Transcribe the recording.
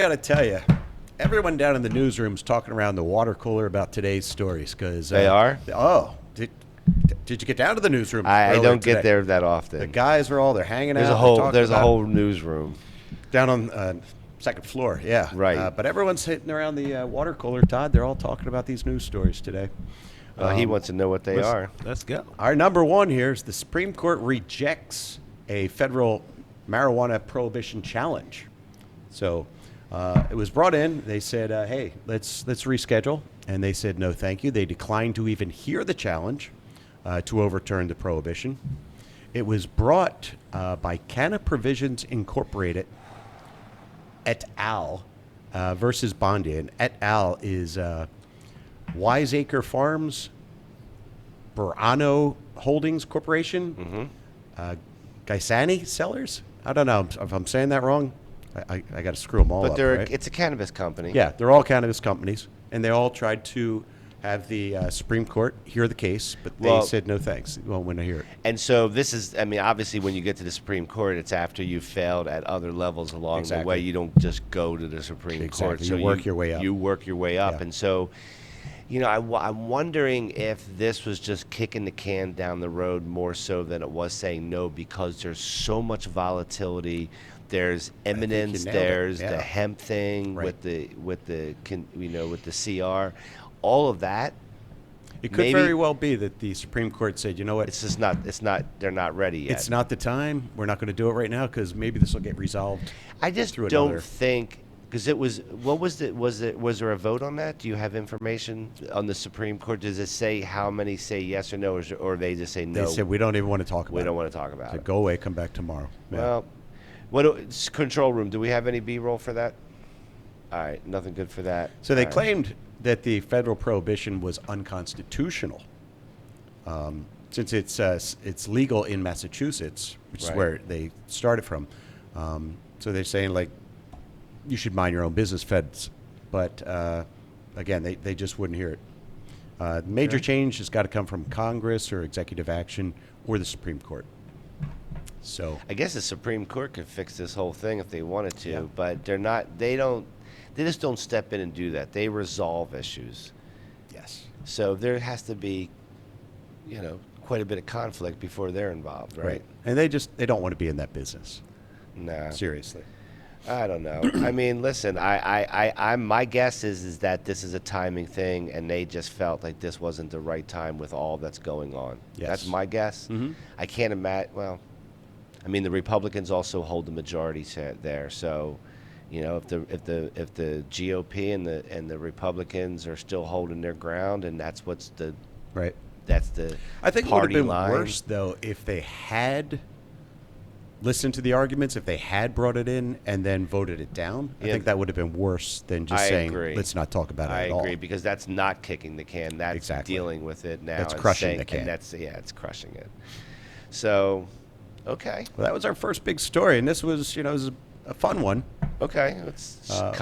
I got to tell you, everyone down in the newsroom's talking around the water cooler about today's stories because They are? Oh, did you get down to the newsroom? I earlier don't today? get there that often. The guys are all they're hanging There's out. a whole they're talking there's a about- whole newsroom. down on second floor. Yeah, Right. But everyone's sitting around the water cooler. Todd, they're all talking about these news stories today. He wants to know what they listen, are. Let's go. Our number one here is the Supreme Court rejects a federal marijuana prohibition challenge. So it was brought in. They said, "Hey, let's reschedule," and they said, "No, thank you." They declined to even hear the challenge to overturn the prohibition. It was brought by Cannabis Incorporated et al. Versus Bondi, and et al. Is Wiseacre Farms, Burano Holdings Corporation, Gaisani Sellers. I don't know if I'm saying that wrong. I got to screw them all But up. Right? it's a cannabis company. Yeah, they're all cannabis companies, and they all tried to have the Supreme Court hear the case, but they said no thanks. They won't want to hear it. And so this is, I mean, obviously when you get to the Supreme Court, it's after you've failed at other levels along the way. You don't just go to the Supreme Court. So you work your way up. You work your way up. Yeah. And so, I'm wondering if this was just kicking the can down the road more so than it was saying no, because there's so much volatility. There's eminence. There's the hemp thing with the CR, all of that. It could very well be that the Supreme Court said, you know what? It's just not. It's not. They're not ready yet. It's not the time. We're not going to do it right now because maybe this will get resolved. I just don't think, because it was. What was it? Was there a vote on that? Do you have information on the Supreme Court? Does it say how many say yes or no, or they just say no? They said we don't even want to talk about it. We don't want to talk about it. Go away. Come back tomorrow. Well, control room? Do we have any B-roll for that? All right, nothing good for that. So they claimed that the federal prohibition was unconstitutional, since it's legal in Massachusetts, which is where they started from. So they're saying like you should mind your own business, feds. But again, they just wouldn't hear it. Major change has got to come from Congress or executive action or the Supreme Court. So I guess the Supreme Court could fix this whole thing if they wanted to, but they're not. They just don't step in and do that. They resolve issues. Yes. So there has to be, quite a bit of conflict before they're involved, right? And they don't want to be in that business. No. Seriously. I don't know. I mean, listen, my guess is that this is a timing thing, and they just felt like this wasn't the right time with all that's going on. Yes. That's my guess. Mm-hmm. I can't imagine. Well, I mean, the Republicans also hold the majority there, so if the GOP and the Republicans are still holding their ground, and that's what's the right. That's the I think party it would have been line. worse though if they had listened to the arguments, if they had brought it in and then voted it down. I think that would have been worse than just saying, let's not talk about it at all. I agree, because that's not kicking the can. That's dealing with it now. That's crushing the can. And it's crushing it. So, okay. Well, that was our first big story, and this was, it was a fun one. Okay, it's kind of